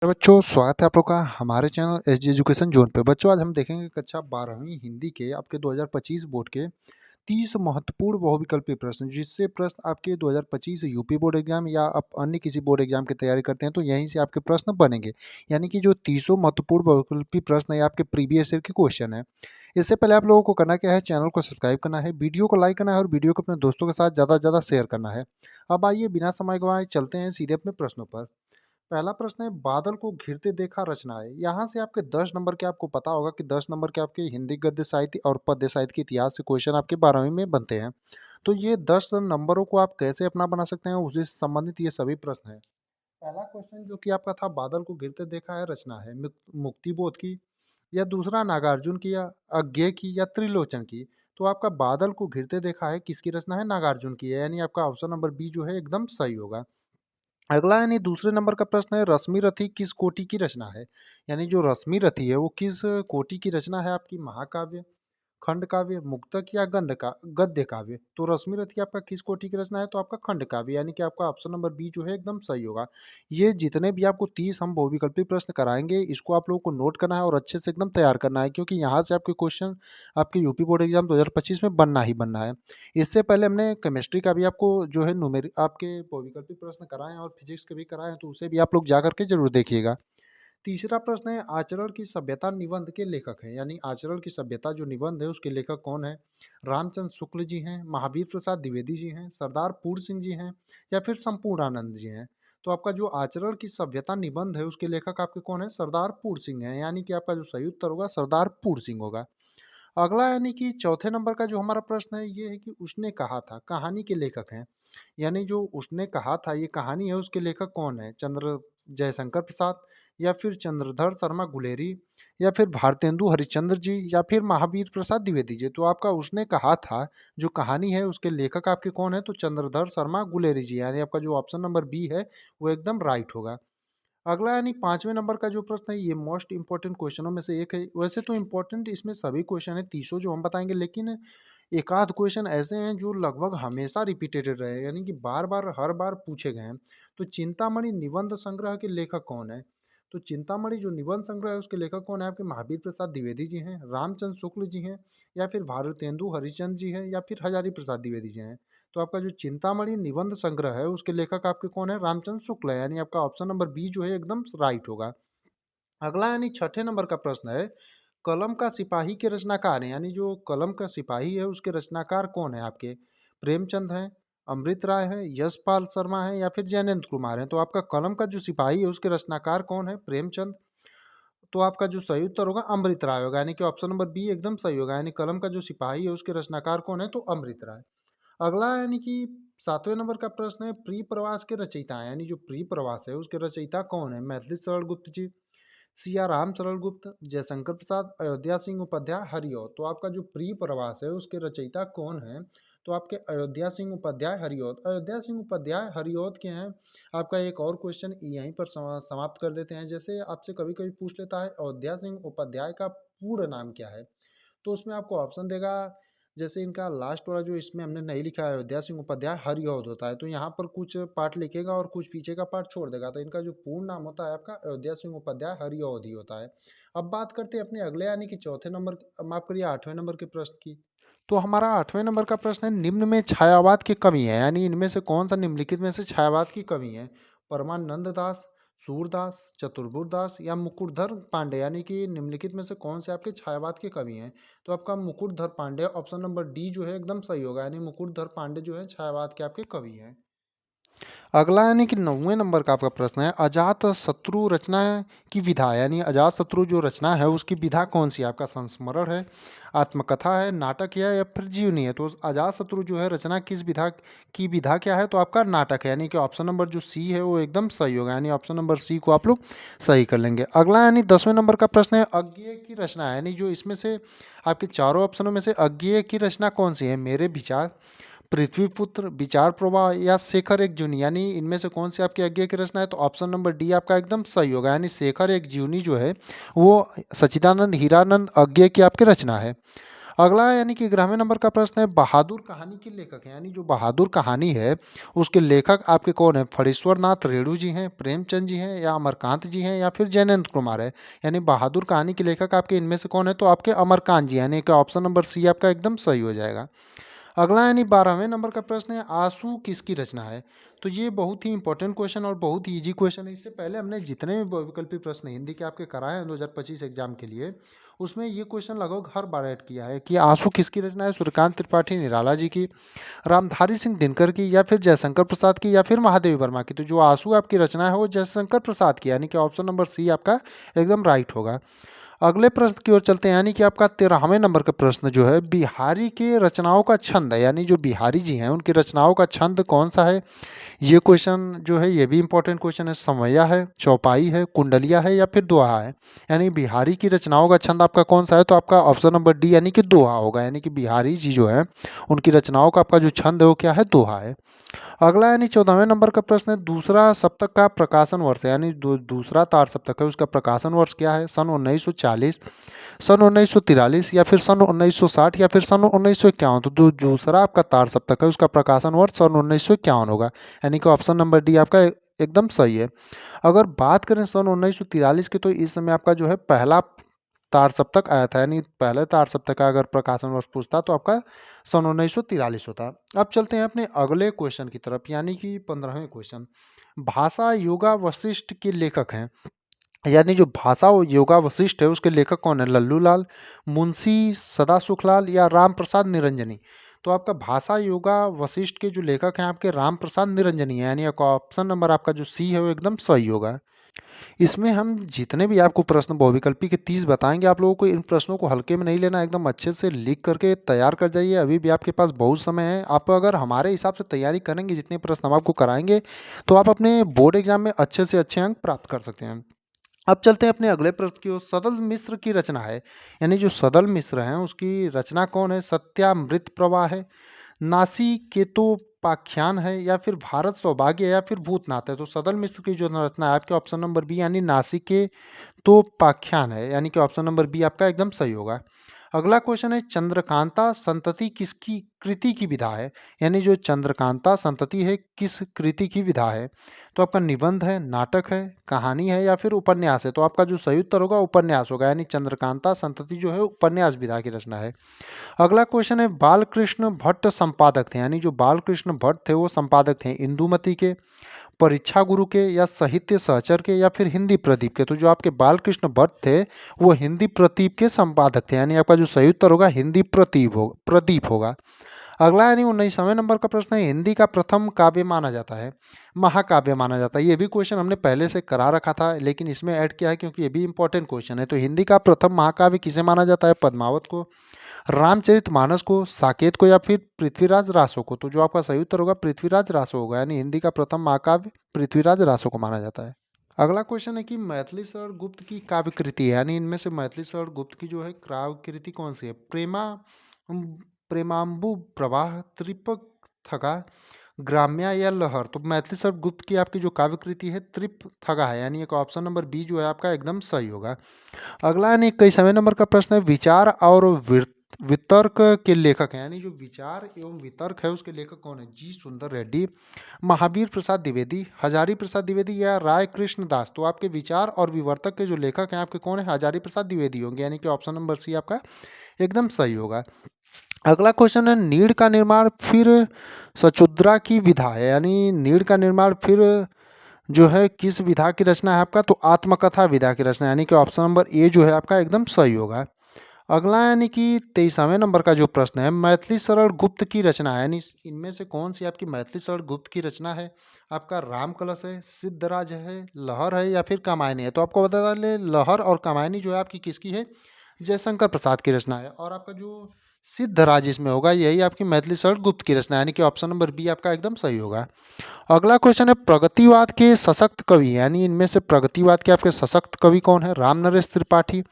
तो बच्चों स्वागत है आप लोग का हमारे चैनल एसजी एजुकेशन जोन पे। बच्चों आज हम देखेंगे कक्षा 12वीं हिंदी के आपके 2025 बोर्ड के 30 महत्वपूर्ण बहुविकल्पीय प्रश्न, जिससे प्रश्न आपके 2025 यूपी बोर्ड एग्जाम या आप अन्य किसी बोर्ड एग्जाम की तैयारी करते हैं तो यहीं से आपके प्रश्न बनेंगे। यानी कि जो 30 महत्वपूर्ण बहुविकल्पीय प्रश्न है आपके प्रीवियस ईयर के क्वेश्चन है। इससे पहले आप लोगों को करना क्या है, चैनल को सब्सक्राइब करना है, वीडियो को लाइक करना है और वीडियो को अपने दोस्तों के साथ ज़्यादा से ज़्यादा शेयर करना है। अब आइए बिना समय गंवाए चलते हैं सीधे अपने प्रश्नों पर। पहला प्रश्न है, बादल को घिरते देखा रचनाएं। यहाँ से आपके 10 नंबर के, आपको पता होगा कि 10 नंबर के आपके हिंदी गद्य साहित्य और पद्य साहित्य के इतिहास से क्वेश्चन आपके 12वीं में बनते हैं। तो ये 10 नंबरों को आप कैसे अपना बना सकते हैं, उसी से संबंधित ये सभी प्रश्न हैं। पहला क्वेश्चन जो कि आपका था, बादल को घिरते देखा है रचना है मुक्ति बोध की, या दूसरा नागार्जुन की, या अज्ञे की, या त्रिलोचन की। तो आपका बादल को घिरते देखा है किसकी रचना है, नागार्जुन की है, यानी आपका ऑप्शन नंबर बी जो है एकदम सही होगा। अगला यानी दूसरे नंबर का प्रश्न है, रश्मि रथी किस कोटि की रचना है। यानी जो रश्मि रथी है वो किस कोटि की रचना है आपकी, महाकाव्य, खंड काव्य, मुक्तक, या गद्य काव्य। तो रश्मि रथी आपका किस कोटि की रचना है, तो आपका खंड काव्य, यानी कि आपका ऑप्शन नंबर बी जो है एकदम सही होगा। ये जितने भी आपको 30 हम बहुविकल्पी प्रश्न कराएंगे, इसको आप लोगों को नोट करना है और अच्छे से एकदम तैयार करना है, क्योंकि यहाँ से आपके क्वेश्चन आपके यूपी बोर्ड एग्जाम 2025 में बनना ही बनना है। इससे पहले हमने केमिस्ट्री का भी आपको जो है न्यूमेरिक आपके बहुविकल्पी प्रश्न कराए हैं और फिजिक्स के भी कराए हैं, तो उसे भी आप लोग जा करके जरूर देखिएगा। तीसरा प्रश्न है, आचरण की सभ्यता निबंध के लेखक हैं। यानी आचरण की सभ्यता जो निबंध है उसके लेखक कौन है। रामचंद्र शुक्ल जी हैं, महावीर प्रसाद द्विवेदी जी हैं, सरदार पूर्ण सिंह जी हैं, या फिर संपूर्णानंद जी हैं। तो आपका जो आचरण की सभ्यता निबंध है उसके लेखक आपके कौन है, सरदार पूर्ण सिंह हैं, यानी कि आपका जो सही उत्तर होगा सरदार पूर्ण सिंह होगा। अगला यानी कि चौथे नंबर का जो हमारा प्रश्न है ये है कि उसने कहा था कहानी के लेखक हैं। यानी जो उसने कहा था ये कहानी है उसके लेखक कौन है, चंद्र जयशंकर प्रसाद, या फिर चंद्रधर शर्मा गुलेरी, या फिर भारतेंदु हरिश्चंद्र जी, या फिर महावीर प्रसाद द्विवेदी जी। तो आपका उसने कहा था जो कहानी है उसके लेखक आपके कौन है, तो चंद्रधर शर्मा गुलेरी जी, यानी आपका जो ऑप्शन नंबर बी है वो एकदम राइट होगा। अगला यानी पांचवें नंबर का जो प्रश्न है ये मोस्ट इंपॉर्टेंट क्वेश्चनों में से एक है। वैसे तो इंपॉर्टेंट इसमें सभी क्वेश्चन है, 30 जो हम बताएंगे, लेकिन एक आध क्वेश्चन ऐसे हैं जो लगभग हमेशा रिपीटेड रहे, यानी कि बार बार हर बार पूछे गए हैं। तो चिंतामणि निबंध संग्रह के लेखक कौन है। तो चिंतामणि जो निबंध संग्रह है उसके लेखक कौन है, आपके महावीर प्रसाद द्विवेदी जी हैं, रामचंद्र शुक्ल जी हैं, या फिर भारतेंदु हरिश्चंद्र जी हैं, या फिर हजारी प्रसाद द्विवेदी जी हैं। तो आपका जो चिंतामणि निबंध संग्रह है उसके लेखक आपके कौन है, रामचंद्र शुक्ल है, यानी आपका ऑप्शन नंबर बी जो है एकदम राइट होगा। अगला यानी छठे नंबर का प्रश्न है, कलम का सिपाही के रचनाकार हैं। यानी जो कलम का सिपाही है उसके रचनाकार कौन है आपके, प्रेमचंद हैं, अमृत राय है, यशपाल शर्मा है, या फिर जैनेन्द्र कुमार है। तो आपका कलम का जो सिपाही है उसके रचनाकार कौन है, प्रेमचंद। तो आपका जो सही उत्तर होगा अमृत राय होगा, यानी कि ऑप्शन नंबर बी एकदम सही होगा, यानी कलम का जो सिपाही है उसके रचनाकार कौन है, तो अमृत राय। अगला यानी कि सातवें नंबर का प्रश्न है, प्री प्रवास के रचयिता हैं। यानी जो प्री प्रवास है उसके रचयिता कौन है, मैथिली शरण गुप्त जी, सिया राम सरल गुप्त, जयशंकर प्रसाद, अयोध्या सिंह उपाध्याय, हरिऔध। तो आपका जो प्रिय प्रवास है उसके रचयिता कौन है, तो आपके अयोध्या सिंह उपाध्याय हरिऔध, अयोध्या सिंह उपाध्याय हरिऔध के हैं। आपका एक और क्वेश्चन यहीं पर समाप्त कर देते हैं। जैसे आपसे कभी कभी पूछ लेता है अयोध्या सिंह उपाध्याय का पूर्ण नाम क्या है, तो उसमें आपको ऑप्शन देगा, जैसे इनका लास्ट वाला जो इसमें हमने नहीं लिखा है अयोध्या सिंह उपाध्याय हरिऔध होता है, तो यहाँ पर कुछ पार्ट लिखेगा और कुछ पीछे का पार्ट छोड़ देगा, तो इनका जो पूर्ण नाम होता है आपका अयोध्या सिंह उपाध्याय हरिऔध ही होता है। अब बात करते हैं अपने अगले यानी कि चौथे नंबर, माफ करिए 8वें नंबर के प्रश्न की। तो हमारा 8वें नंबर का प्रश्न है, निम्न में छायावाद की कमी है। यानी इनमें से कौन सा निम्नलिखित में से छायावाद की कमी है, परमानंद दास, सूरदास, चतुर्भुज या मुकुटधर पांडे। यानी कि निम्नलिखित में से कौन से आपके छायावाद की कमी है, तो आपका Mukutdhar Pandey, option number D जो है एकदम सही होगा, यानी मुकुटधर पांडे जो है छायावाद के आपके कवि हैं। अगला यानी कि 9वें नंबर का आपका प्रश्न है, अजात शत्रु रचना की विधा। यानी अजात शत्रु जो रचना है उसकी विधा कौन सी है, आपका संस्मरण है, आत्मकथा है, नाटक है, या फिर जीवनी है। तो अजात शत्रु जो है रचना किस विधा की, विधा क्या है, तो आपका नाटक है, यानी कि ऑप्शन नंबर जो सी है वो एकदम सही होगा, यानी ऑप्शन नंबर सी को आप लोग सही कर लेंगे। अगला यानी 10वें नंबर का प्रश्न है, अज्ञेय की रचना है। यानी जो इसमें से आपके चारों ऑप्शनों में से अज्ञेय की रचना कौन सी है, मेरे विचार, पृथ्वीपुत्र, विचार प्रवाह, या शेखर एक जूनी। यानी इनमें से कौन सी आपकी अज्ञेय की रचना है, तो ऑप्शन नंबर डी आपका एकदम सही होगा, यानी शेखर एक जीवनी जो है वो सच्चिदानंद हीरानंद अज्ञेय की आपकी रचना है। अगला यानी कि 11वें नंबर का प्रश्न है, बहादुर कहानी के लेखक हैं, यानी जो बहादुर कहानी है उसके लेखक आपके कौन है? फणीश्वर नाथ रेणु जी हैं, प्रेमचंद जी हैं या अमरकांत जी हैं या फिर जयनेंद्र कुमार है। यानी बहादुर कहानी के लेखक आपके इनमें से कौन है? तो आपके अमरकांत जी, यानी कि ऑप्शन नंबर सी आपका एकदम सही हो जाएगा। अगला यानी 12वें नंबर का प्रश्न है, आंसू किसकी रचना है? तो ये बहुत ही इंपॉर्टेंट क्वेश्चन और बहुत ही इजी क्वेश्चन है। इससे पहले हमने जितने भी बहुविकल्पी प्रश्न हिंदी के आपके कराए हैं 2025 एग्जाम के लिए, उसमें ये क्वेश्चन लगभग हर बार ऐड किया है कि आंसू किसकी रचना है? सूर्यकांत त्रिपाठी निराला जी की, रामधारी सिंह दिनकर की या फिर जयशंकर प्रसाद की या फिर महादेवी वर्मा की। तो जो आंसू आपकी रचना है वो जयशंकर प्रसाद की, यानी कि ऑप्शन नंबर सी आपका एकदम राइट होगा। अगले प्रश्न की ओर चलते हैं, यानी कि आपका 13वें नंबर का प्रश्न जो है, बिहारी के रचनाओं का छंद है, यानी जो बिहारी जी हैं उनकी रचनाओं का छंद कौन सा है? ये क्वेश्चन जो है ये भी इंपॉर्टेंट क्वेश्चन है। समैया है, चौपाई है, कुंडलिया है या फिर दोहा है। यानी बिहारी की रचनाओं का छंद आपका कौन सा है? तो आपका ऑप्शन नंबर डी यानी कि दोहा होगा। यानी कि बिहारी जी जो है उनकी रचनाओं का आपका जो छंद है वो क्या है? दोहा है। अगला यानी 14वें नंबर का प्रश्न है, दूसरा सप्तक का प्रकाशन वर्ष है, यानी दूसरा तार सप्तक है उसका प्रकाशन वर्ष क्या है? सन 1940, सन 1943 या फिर सन 1960 या फिर सन 1951। तो जो दूसरा आपका तार सप्तक है उसका प्रकाशन वर्ष सन 1951 होगा। यानी कि ऑप्शन नंबर डी आपका एकदम सही है। अगर बात करें सन 1943 की, तो इस समय आपका जो है पहला तार सप्तक आया था, यानी पहले तार सप्तक का अगर प्रकाशन वर्ष पूछता तो आपका सन 1943 होता। अब चलते हैं अपने अगले क्वेश्चन की तरफ, यानी कि 15वें क्वेश्चन। भाषा योगा वशिष्ठ के लेखक हैं, यानी जो भाषा योगा वशिष्ठ है उसके लेखक कौन है? लल्लू लाल, मुंशी सदा सुखलाल या राम प्रसाद निरंजनी। तो आपका भाषा योगा वशिष्ठ के जो लेखक हैं आपके राम प्रसाद निरंजनी है, यानी आपका ऑप्शन नंबर आपका जो सी है वो एकदम सही होगा। इसमें हम जितने भी आपको प्रश्न बहुविकल्पी के 30 बताएंगे, आप लोगों को इन प्रश्नों को हल्के में नहीं लेना, एकदम अच्छे से लिख करके तैयार कर जाइए। अभी भी आपके पास बहुत समय है। आप अगर हमारे हिसाब से तैयारी करेंगे, जितने प्रश्न हम आपको कराएंगे, तो आप अपने बोर्ड एग्जाम में अच्छे से अच्छे अंक प्राप्त कर सकते हैं। अब चलते हैं अपने अगले प्रश्न की ओर। सदल मिश्र की रचना है, यानी जो सदल मिश्र हैं उसकी रचना कौन है? सत्यामृत प्रवाह है, नासिकेतोपाख्यान है या फिर भारत सौभाग्य है या फिर भूतनाथ है। तो सदल मिश्र की जो रचना है आपके ऑप्शन नंबर बी यानी नासिकेतोपाख्यान है, यानी कि ऑप्शन नंबर बी आपका एकदम सही होगा। अगला क्वेश्चन है, चंद्रकांता संतति किसकी कृति की विधा है? यानी जो चंद्रकांता संतति है किस कृति की विधा है? तो आपका निबंध है, नाटक है, कहानी है या फिर उपन्यास है। तो आपका जो सही उत्तर होगा उपन्यास होगा, यानी चंद्रकांता संतति जो है उपन्यास विधा की रचना है। अगला क्वेश्चन है, बालकृष्ण भट्ट संपादक थे, यानी जो बालकृष्ण भट्ट थे वो संपादक थे इंदुमती के, परीक्षा गुरु के या साहित्य सहचर के या फिर हिंदी प्रदीप के। तो जो आपके बालकृष्ण भट्ट थे वो हिंदी प्रदीप के संपादक थे, यानी आपका जो सही उत्तर होगा हिंदी प्रदीप होगा। अगला यानी 19वें नंबर का प्रश्न है, हिंदी का प्रथम काव्य माना जाता है, महाकाव्य माना जाता है। ये भी क्वेश्चन हमने पहले से करा रखा था लेकिन इसमें ऐड किया है क्योंकि ये भी इंपॉर्टेंट क्वेश्चन है। तो हिंदी का प्रथम महाकाव्य किसे माना जाता है? पद्मावत को, रामचरितमानस को, साकेत को या फिर पृथ्वीराज रासो को। तो जो आपका सही उत्तर होगा पृथ्वीराज रासो होगा, यानी हिंदी का प्रथम महाकाव्य पृथ्वीराज रासो को माना जाता है। अगला क्वेश्चन है कि मैथिली शरण गुप्त की काव्य कृति है, यानी इनमें से मैथिली शरण गुप्त की जो है काव्य कृति कौन सी है? प्रेमाम्बु प्रवाह, त्रिपक थगा, ग्राम्या या लहर। तो मैथिली शरण गुप्त की आपकी जो काव्य कृति है त्रिपथगा है, यानी एक ऑप्शन नंबर बी जो है आपका एकदम सही होगा। अगला यानी 21वें नंबर का प्रश्न है, विचार और वितर्क के लेखक हैं, यानी जो विचार एवं वितर्क है उसके लेखक कौन है? जी सुंदर रेड्डी, महावीर प्रसाद द्विवेदी, हजारी प्रसाद द्विवेदी या राय कृष्ण दास। तो आपके विचार और विवर्तक के जो लेखक हैं आपके कौन है? हजारी प्रसाद द्विवेदी होंगे, यानी कि ऑप्शन नंबर सी आपका एकदम सही होगा। अगला क्वेश्चन है, नीड़ का निर्माण फिर सचुद्रा की विधा है, यानी नीड़ का निर्माण फिर जो है किस विधा की रचना है आपका? तो आत्मकथा विधा की रचना, यानी कि ऑप्शन नंबर ए जो है आपका एकदम सही होगा। अगला यानी कि 23वें नंबर का जो प्रश्न है, मैथिली शरण गुप्त की रचना है, यानी इनमें से कौन सी आपकी मैथिली शरण गुप्त की रचना है? आपका राम कलश है, सिद्धराज है, लहर है या फिर कामायनी है। तो आपको बता दें लहर और कामायनी जो है आपकी किसकी है? जयशंकर प्रसाद की रचना है। और आपका जो सिद्धराज इसमें होगा यही आपकी मैथिली शरण गुप्त की रचना है, यानी कि ऑप्शन नंबर बी आपका एकदम सही होगा। अगला क्वेश्चन है, प्रगतिवाद के सशक्त कवि, यानी इनमें से प्रगतिवाद के आपके सशक्त कवि कौन है? राम नरेश त्रिपाठी,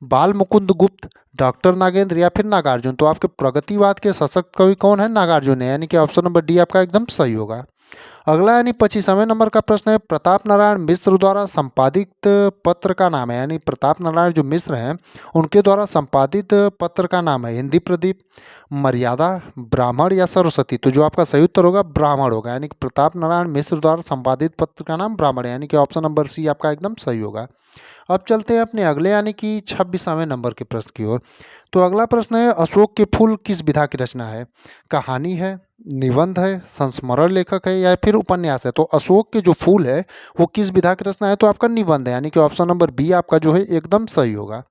बाल मुकुंद गुप्त, डॉक्टर नागेंद्र या फिर नागार्जुन। तो आपके प्रगतिवाद के सशक्त कवि कौन है? नागार्जुन है, यानी कि ऑप्शन नंबर डी आपका एकदम सही होगा। अगला यानी 25वें नंबर का प्रश्न है, प्रताप नारायण मिश्र द्वारा संपादित पत्र का नाम है। यानी प्रताप नारायण जो मिश्र हैं उनके द्वारा संपादित पत्र का नाम है। हिंदी प्रदीप, मर्यादा, ब्राह्मण या सरस्वती। तो जो आपका सही उत्तर होगा ब्राह्मण होगा। यानी कि प्रताप नारायण मिश्र द्वारा संपादित पत्र का नाम ब्राह्मण है। यानी कि ऑप्शन नंबर सी आपका एकदम सही होगा। अब चलते हैं अपने अगले यानी कि 26वें नंबर के प्रश्न की ओर। तो अगला प्रश्न है, अशोक के फूल किस विधा की रचना है? कहानी है, निबंध है, संस्मरण लेखक है या फिर उपन्यास है? तो अशोक के जो फूल है वो किस विधा की रचना है? तो आपका निबंध है। यानी कि ऑप्शन नंबर बी आपका जो है एकदम सही होगा।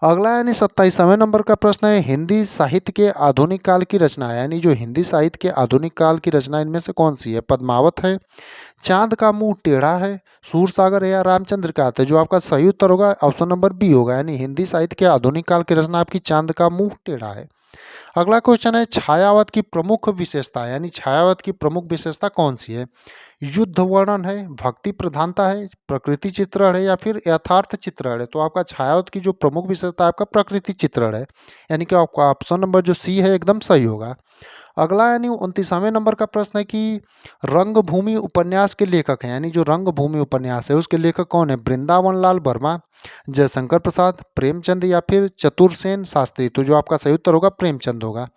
अगला यानी 27वें नंबर का प्रश्न है, हिंदी साहित्य के आधुनिक काल की रचना है। यानी जो हिंदी साहित्य के आधुनिक काल की रचना इनमें से कौन सी है? पद्मावत है, चांद का मुंह टेढ़ा है, सूरसागर है या रामचंद्र का हाथ है? जो आपका सही उत्तर होगा ऑप्शन नंबर बी होगा। यानी हिंदी साहित्य के आधुनिक काल की रचना आपकी चांद का मुंह टेढ़ा है। अगला क्वेश्चन है, छायावत की प्रमुख विशेषता, यानी छायावत की प्रमुख विशेषता कौन सी है? युद्ध वर्णन है, भक्ति प्रधानता है, प्रकृति चित्रण है या फिर यथार्थ चित्रण है? तो आपका छायावत की जो प्रमुख विशेषता है आपका प्रकृति चित्रण है। यानी कि आपका ऑप्शन नंबर जो सी है एकदम सही होगा। अगला यानी 29वें नंबर का प्रश्न है कि रंगभूमि उपन्यास के लेखक हैं। यानी जो रंगभूमि उपन्यास है उसके लेखक कौन है? वृंदावन लाल वर्मा, जयशंकर प्रसाद, प्रेमचंद या फिर चतुरसेन शास्त्री। तो जो आपका सही उत्तर होगा प्रेमचंद होगा।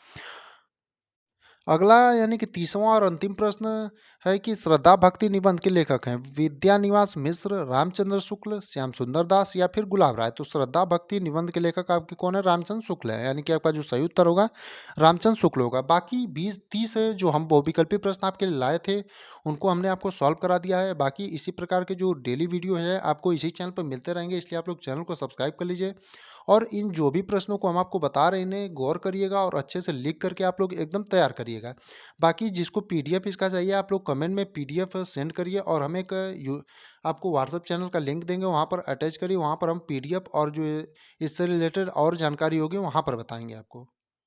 अगला यानी कि 30वां और अंतिम प्रश्न है कि श्रद्धा भक्ति निबंध के लेखक हैं विद्यानिवास मिश्र, रामचंद्र शुक्ल, श्याम सुंदर दास या फिर गुलाब राय। तो श्रद्धा भक्ति निबंध के लेखक आपके कौन है? रामचंद्र शुक्ल है। यानी कि आपका जो सही उत्तर होगा रामचंद्र शुक्ल होगा। बाकी 20-30 जो हम बहुविकल्पी प्रश्न आपके लिए लाए थे उनको हमने आपको सॉल्व करा दिया है। बाकी इसी प्रकार के जो डेली वीडियो है आपको इसी चैनल पर मिलते रहेंगे, इसलिए आप लोग चैनल को सब्सक्राइब कर लीजिए। और इन जो भी प्रश्नों को हम आपको बता रहे हैं इन्हें गौर करिएगा और अच्छे से लिख करके आप लोग एकदम तैयार करिएगा। बाकी जिसको पीडीएफ इसका चाहिए आप लोग कमेंट में पीडीएफ सेंड करिए और हम एक आपको व्हाट्सएप चैनल का लिंक देंगे, वहाँ पर अटैच करिए। वहाँ पर हम पीडीएफ और जो इससे रिलेटेड और जानकारी होगी वहाँ पर बताएंगे आपको।